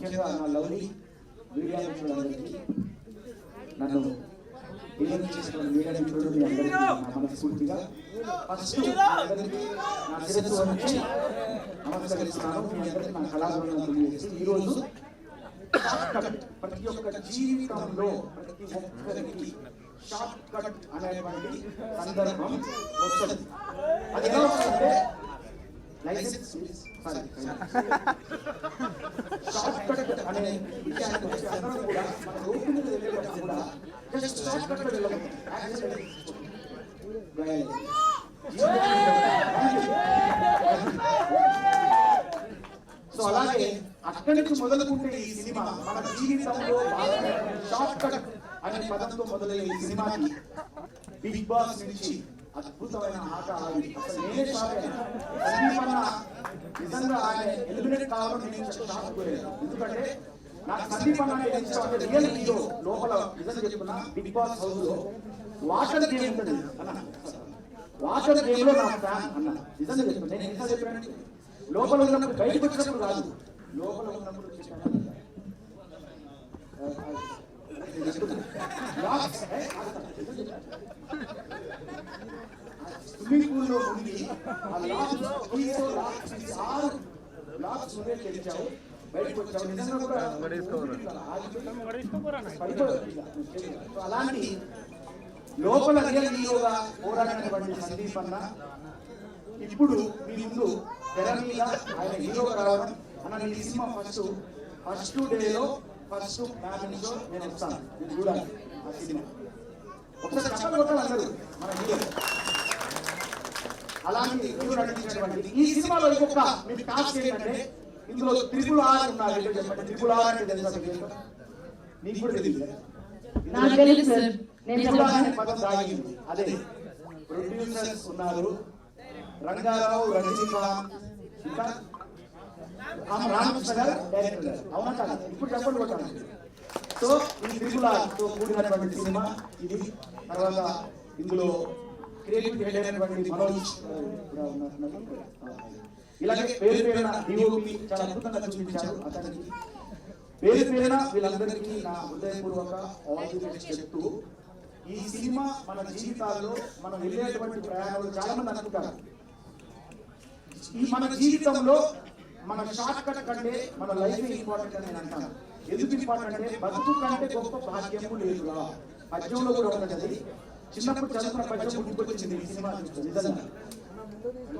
ముఖ్యంగా నా lovely media మిత్రులందరికీ, నన్ను డిజైన్ చేసుకున్న మీడియా మిత్రులు మీ అందరికీ నా మనస్ఫూర్తిగా ఫస్ట్ అందరికీ నా శిరస్సు వచ్చి నమస్కరిస్తున్నాను. మీ అందరికీ నా కళాబృందం తెలియజేసి ఈరోజు ప్రతి ఒక్క జీవితంలో ప్రతి ఒక్కరికి షార్ట్ కట్ అనేటువంటి సందర్భం వస్తుంది. అది ఎలా వస్తుందంటే లైసెన్స్ షార్ట్ కట్ అనే విషయానికి వచ్చి అందరూ కూడా మన రోడ్డు మీద వెళ్ళేటప్పుడు కూడా జస్ట్ షార్ట్ కట్ వెళ్ళవచ్చు. సో అలాగే అక్కడి నుంచి మొదలుకుంటే ఈ సినిమా మన జీవితంలో షార్ట్ కట్ అనే పదంతో మొదలయ్యే ఈ సినిమాకి బిగ్ బాస్ నుంచి అద్భుతమైన ఆట ఆడి అసలు నేనే షాక్ అయ్యాను. సందీపన్న నిజంగా ఆయన ఎలిమినేట్ కావడం నేను షాక్ పోయాను. ఎందుకంటే నాకు సందీపన్న అంటే రియల్ హీరో లోపల నిజంగా చెప్తున్నా. బిగ్ బాస్ హౌస్ లో వాటర్ గేమ్ ఉంటుంది అన్న, వాటర్ గేమ్ లో నా ఫ్యాన్ అన్న నిజంగా చెప్తున్నా. నేను ఎంత చెప్పాను లోపల ఉన్నప్పుడు బయటకు వచ్చినప్పుడు కాదు, లోపల ఉన్నప్పుడు స్విమ్మింగ్ పూల్ లో ఉండి తెచ్చావు, బయటకు వచ్చావు. నిజంగా కూడా అలాంటి లోపల రియల్ హీరోగా పోరాడినటువంటి సందీప్ అన్న ఇప్పుడు మీ ముందు తెర మీద ఆయన హీరోగా రావడం అన్న. నీ సినిమా ఫస్ట్ డేలో ఫస్ట్ మ్యాచ్ షో నేను వస్తాను, నేను చూడాలి ఆ సినిమా. ఒకసారి చప్పట్లు కొట్టాలి అందరూ మన హీరో. అలాంటి హీరో నటించినటువంటి ఈ సినిమాలో ఇంకొక మీకు టాస్క్ ఏంటంటే ఇందులో RRR ఉన్నారు. చెప్పండి, RRR అంటే తెలుసా? నీకు కూడా తెలియదు. పదం దాగింది. అదే ప్రొడ్యూసర్స్ ఉన్నారు, రంగారావు, రజనీకాంత్, ఇంకా రామకృష్ణ గారు డైరెక్టర్ గారు. అవునా కాదు? ఇప్పుడు చెప్పండి కొట్టాను. సో ఈ RRR తో కూడినటువంటి సినిమా ఇది. తర్వాత ఇందులో క్రియేటివ్ హెడ్ అయినటువంటి మనోజ్ ఇలాగే పేరు పేరున DOP చాలా అద్భుతంగా చూపించారు. అతనికి పేరు పేరున వీళ్ళందరికీ నా హృదయపూర్వక ఆల్ ది బెస్ట్ చెప్తూ, ఈ సినిమా మన జీవితాల్లో మనం వెళ్ళేటువంటి ప్రయాణాలు చాలా మంది అనుకుంటారు. ఈ మన జీవితంలో మన షార్ట్ కట్ కంటే మన లైఫ్ ఇంపార్టెంట్ అని నేను అంటాను. ఎందుకు ఇంపార్టెంట్ అంటే బతుకు కంటే గొప్ప భాగ్యము లేదురా. పద్యంలో కూడా ఉంటుంది. చిన్నప్పుడు చదువుకున్న పద్యం గుర్తుకొచ్చింది ఈ సినిమా చూస్తే. నిజంగా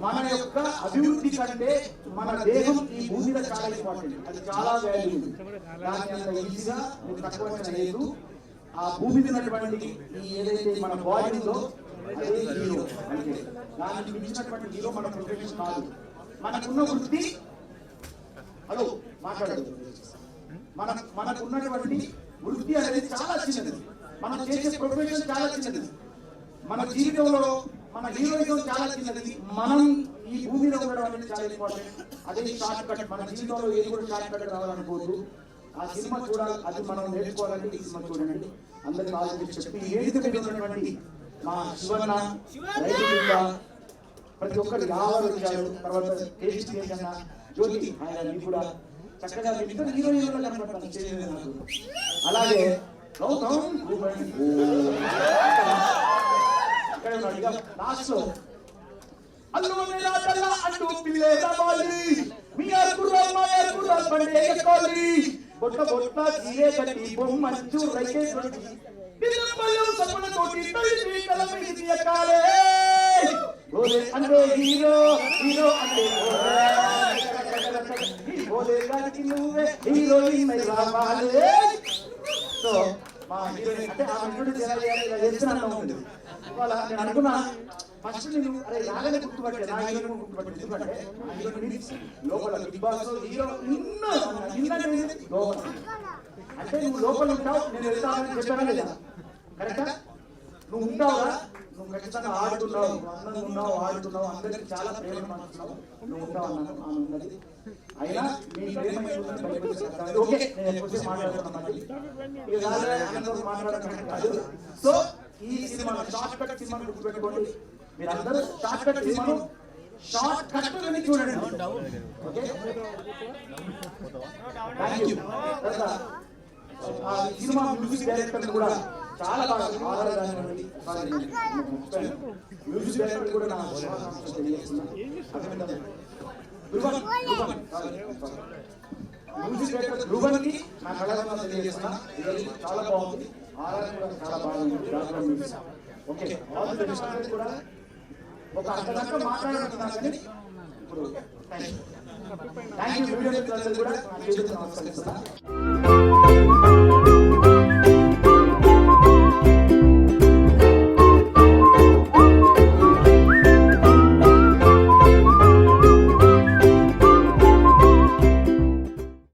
మన యొక్క అభివృద్ధి కంటే మన దేహం ఈ భూమి మీద చాలా ఇంపార్టెంట్. అది చాలా వాల్యూ. దాని అంత ఈజీగా మీరు తక్కువ లేదు. ఆ భూమి మీద ఉన్నటువంటి ఈ ఏదైతే మన బాడీలో అదే హీరో. అంటే దానికి మించినటువంటి హీరో మన ప్రొఫెషన్ కాదు. మనకున్న వృత్తి హలో మాట్లాడదు. మనకున్నటువంటి వృత్తి అనేది చాలా చిన్నది. మనం చేసే ప్రొఫెషన్ చాలా చిన్నది. మన జీవితంలో మన హీరోయిజం చాలా చిన్నది. మనం ఈ భూమిలో ఉండడం అనేది చాలా ఇంపార్టెంట్. అదే షార్ట్ కట్. మన జీవితంలో ఏది కూడా షార్ట్ కట్ రావాలనుకోవద్దు. ఆ సినిమా చూడాలి, అది మనం నేర్చుకోవాలంటే ఈ సినిమా చూడండి. అందరికీ ఆలోచించి చెప్పి ఏది ఉన్నటువంటి మా శివన్న రైతు ప్రతి ఒక్కరు యావరు వచ్చారు. తర్వాత కేసీఆర్ జ్యోతి ఆయన కూడా చక్కగా ఇద్దరు హీరోయిన్లు కనబడతాను చేయలేదు నాకు. అలాగే గౌతమ్ ఇక్కడ ఉన్నాడు. ఇక లాస్ట్ లో అల్లు అంటూ పిల్లే బొట్ట బొట్ట జీరే కట్టి బొమ్మంచు రైతే అంటే హీరో హీరో అంటే నువ్వే హీరోయిన్ రావాలి. సో మా హీరోయిన్ అంటే ఆ ఇంటి చేస్తున్నాను ఉంటుంది. ఇవాళ నేను అనుకున్నా ఫస్ట్ నేను అరే రాగానే గుర్తుపట్టే నా హీరోని గుర్తుపట్టే. ఎందుకంటే ఆ హీరోని లోపల బిగ్ బాస్ హీరో లోపల అంటే నువ్వు లోపల ఉంటావు, నేను వెళ్తానని చెప్పానా లేదా? కరెక్టా? నువ్వు ఉంటావురా, నువ్వు ఖచ్చితంగా ఆడుతున్నావు, అందంగా ఉన్నావు, ఆడుతున్నావు, అందరికి చాలా ప్రేమ పంచుతున్నావు, నువ్వు ఉంటావు అన్నాను. ఆమె ఉన్నది. అయినా మీ ప్రేమ ఓకే నేను ఎక్కువ మాట్లాడుతున్నాను. ఇక మాట్లాడటం కాదు. సో ఈ సినిమా షార్ట్ కట్ సినిమాను గుర్తుపెట్టుకోండి. మీరందరూ షార్ట్ కట్ సినిమాను షార్ట్ కట్ అని చూడండి. Okay, thank you. ఆ సినిమా మ్యూజిక్ డైరెక్టర్ కూడా చాలా బాగా మ్యూజిక్ డైరెక్టర్ కూడా నా శుభాకాంక్షలు తెలియజేస్తున్నాను. మ్యూజిక్ డైరెక్టర్ ధ్రువన్ కి నా కళాకారులు తెలియజేస్తున్నా. ఇది చాలా బాగుంది. ఆర్ఆర్ కూడా చాలా బాగుంది. Background music. Okay, all the best. అందరికీ కూడా ఒక అర్ధగంట మాట్లాడుతున్నాను కానీ ఇప్పుడు థ్యాంక్ యూ. వీడియో మిత్రులందరూ కూడా నా చేతులు నమస్కరిస్తున్నా.